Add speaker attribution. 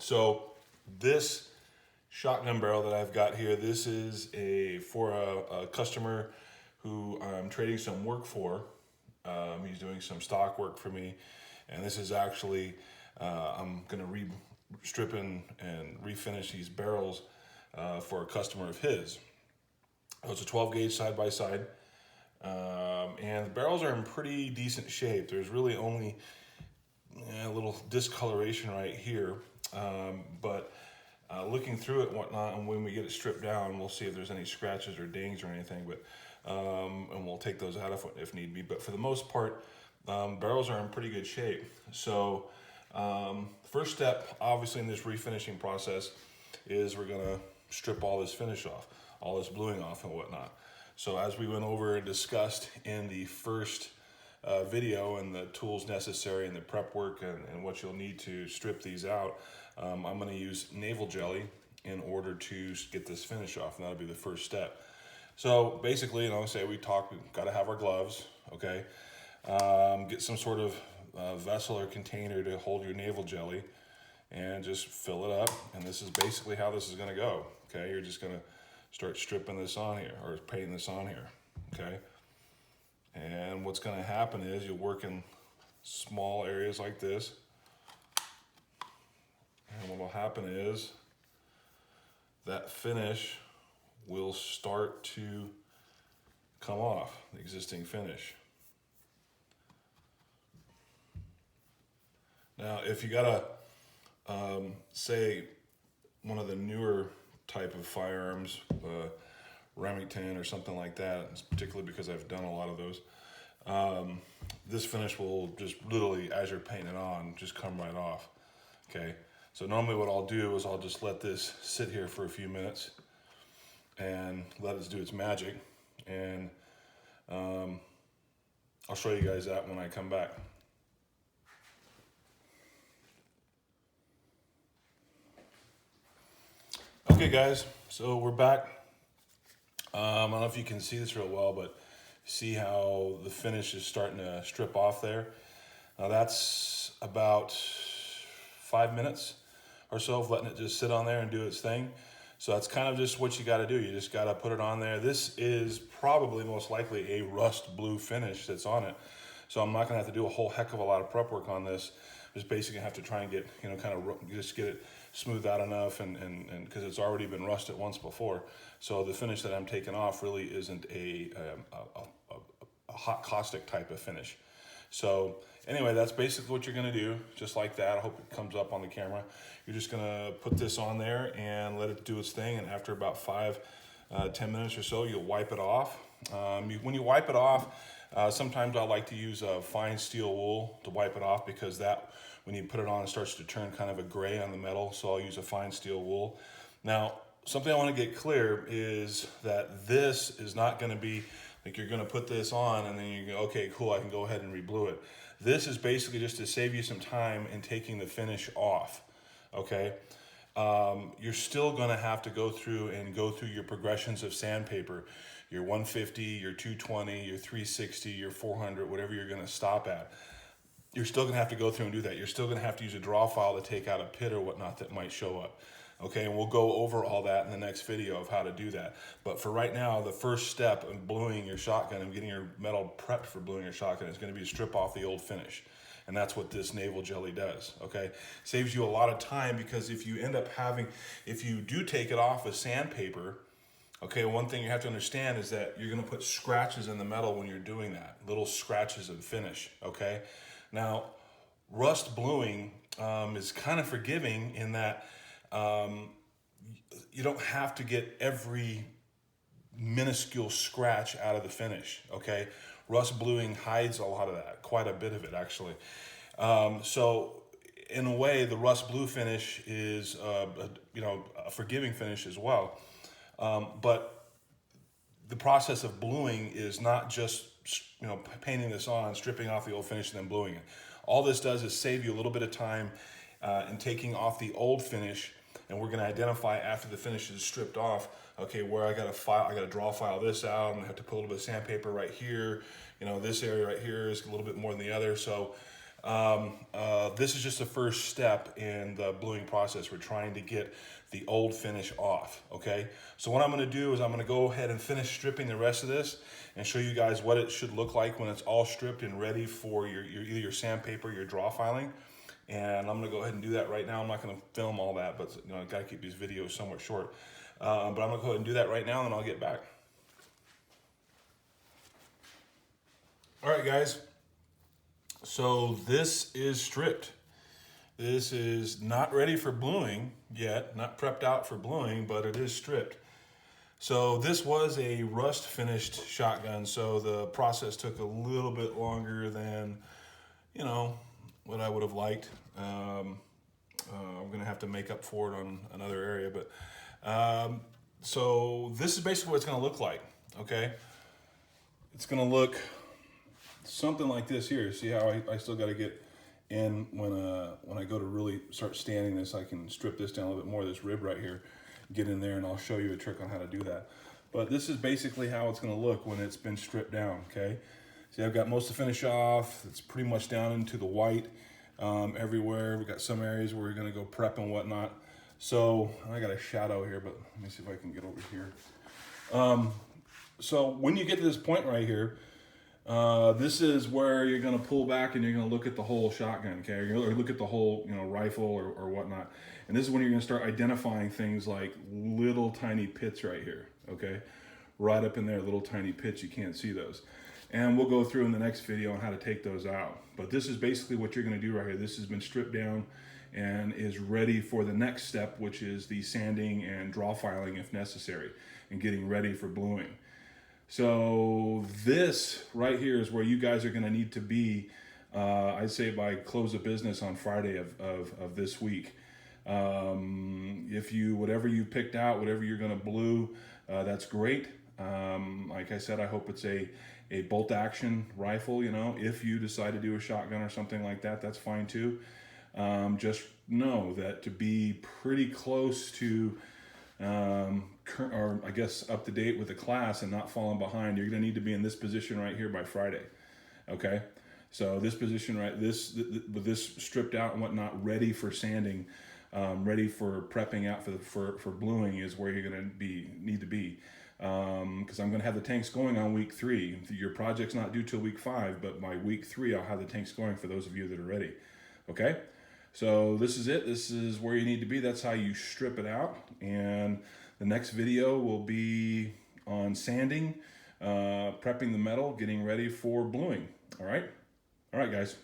Speaker 1: So this shotgun barrel that I've got here, this is for a customer who I'm trading some work for. He's doing some stock work for me, and this is actually I'm going to strip and refinish these barrels for a customer of his. So it's a 12 gauge side by side, and the barrels are in pretty decent shape. There's really only a little discoloration right here, but looking through it and whatnot, and when we get it stripped down, we'll see if there's any scratches or dings or anything, but and we'll take those out if need be. But for the most part, barrels are in pretty good shape. So first step, obviously, in this refinishing process is we're gonna strip all this finish off, all this bluing off and whatnot. So as we went over and discussed in the first video and the tools necessary and the prep work and what you'll need to strip these out, I'm going to use navel jelly in order to get this finish off, and that'll be the first step. So basically, say we've got to have our gloves, okay? Get some sort of vessel or container to hold your navel jelly and just fill it up, and this is basically how this is going to go, okay? You're just going to start stripping this on here, or painting this on here, okay? And what's going to happen is you'll work in small areas like this. And what will happen is that finish will start to come off, the existing finish. Now, if you got say, one of the newer type of firearms, Remington or something like that, particularly because I've done a lot of those, this finish will just literally, as you're painting it on, just come right off, okay? So normally what I'll do is I'll just let this sit here for a few minutes and let it do its magic, and I'll show you guys that when I come back. Okay guys, so we're back. I don't know if you can see this real well, but see how the finish is starting to strip off there. Now that's about 5 minutes or so of letting it just sit on there and do its thing. So that's kind of just what you got to do. You just got to put it on there. This is probably most likely a rust blue finish that's on it. So I'm not going to have to do a whole heck of a lot of prep work on this. Just basically have to try and get, just get it smoothed out enough, and because it's already been rusted once before. So the finish that I'm taking off really isn't a hot caustic type of finish. So anyway, that's basically what you're gonna do, just like that. I hope it comes up on the camera. You're just gonna put this on there and let it do its thing, and after about 10 minutes or so, you'll wipe it off. When you wipe it off, sometimes I like to use a fine steel wool to wipe it off, because that, when you put it on, it starts to turn kind of a gray on the metal, so I'll use a fine steel wool. Now, something I want to get clear is that this is not going to be like you're going to put this on and then you go, okay, cool, I can go ahead and reblue it. This is basically just to save you some time in taking the finish off, okay? You're still going to have to go through your progressions of sandpaper, your 150, your 220, your 360, your 400, whatever you're going to stop at. You're still going to have to go through and do that. You're still going to have to use a draw file to take out a pit or whatnot that might show up. Okay, and we'll go over all that in the next video of how to do that. But for right now, the first step in bluing your shotgun and getting your metal prepped for bluing your shotgun is going to be to strip off the old finish. And that's what this navel jelly does, okay? Saves you a lot of time, because if you do take it off with sandpaper, okay, one thing you have to understand is that you're going to put scratches in the metal when you're doing that, little scratches and finish, okay? Now, rust bluing is kind of forgiving in that you don't have to get every minuscule scratch out of the finish, okay? Rust bluing hides a lot of that, quite a bit of it actually. So in a way, the rust blue finish is a forgiving finish as well. But the process of bluing is not just painting this on, stripping off the old finish and then bluing it. All this does is save you a little bit of time in taking off the old finish, and we're going to identify after the finish is stripped off, okay, where I got to draw file this out, and I have to put a little bit of sandpaper right here. This area right here is a little bit more than the other. So This is just the first step in the bluing process. We're trying to get the old finish off, okay? So what I'm gonna do is I'm gonna go ahead and finish stripping the rest of this and show you guys what it should look like when it's all stripped and ready for either your sandpaper or your draw filing. And I'm gonna go ahead and do that right now. I'm not gonna film all that, but I gotta keep these videos somewhat short. But I'm gonna go ahead and do that right now and I'll get back. All right, guys. So this is stripped. This is not ready for bluing yet, not prepped out for bluing, but it is stripped. So this was a rust finished shotgun, so the process took a little bit longer than, what I would have liked. I'm gonna have to make up for it on another area, but so this is basically what it's gonna look like, okay? It's gonna look something like this here. See how I still gotta get in when I go to really start standing this. I can strip this down a little bit more, this rib right here, get in there, and I'll show you a trick on how to do that. But this is basically how it's gonna look when it's been stripped down, okay? See, I've got most of the finish off. It's pretty much down into the white everywhere. We've got some areas where we're gonna go prep and whatnot. So I got a shadow here, but let me see if I can get over here. So when you get to this point right here, this is where you're going to pull back and you're going to look at the whole shotgun, okay? You're going to look at the whole, rifle or whatnot. And this is when you're going to start identifying things like little tiny pits right here, okay? Right up in there, little tiny pits, you can't see those. And we'll go through in the next video on how to take those out. But this is basically what you're going to do right here. This has been stripped down and is ready for the next step, which is the sanding and draw filing if necessary, and getting ready for bluing. So this right here is where you guys are going to need to be, I'd say by close of business on Friday of this week. If whatever you picked out, whatever you're going to blue, that's great. Like I said, I hope it's a bolt action rifle. If you decide to do a shotgun or something like that, that's fine too. Just know that to be pretty close to or I guess up to date with the class and not falling behind, you're going to need to be in this position right here by Friday. Okay, so this position with this stripped out and whatnot, ready for sanding, ready for prepping out for bluing is where you're going to need to be. Because I'm going to have the tanks going on week 3. Your project's not due till week 5, but by week 3 I'll have the tanks going for those of you that are ready. Okay. So this is it. This is where you need to be. That's how you strip it out. And the next video will be on sanding, prepping the metal, getting ready for bluing. All right? All right, guys.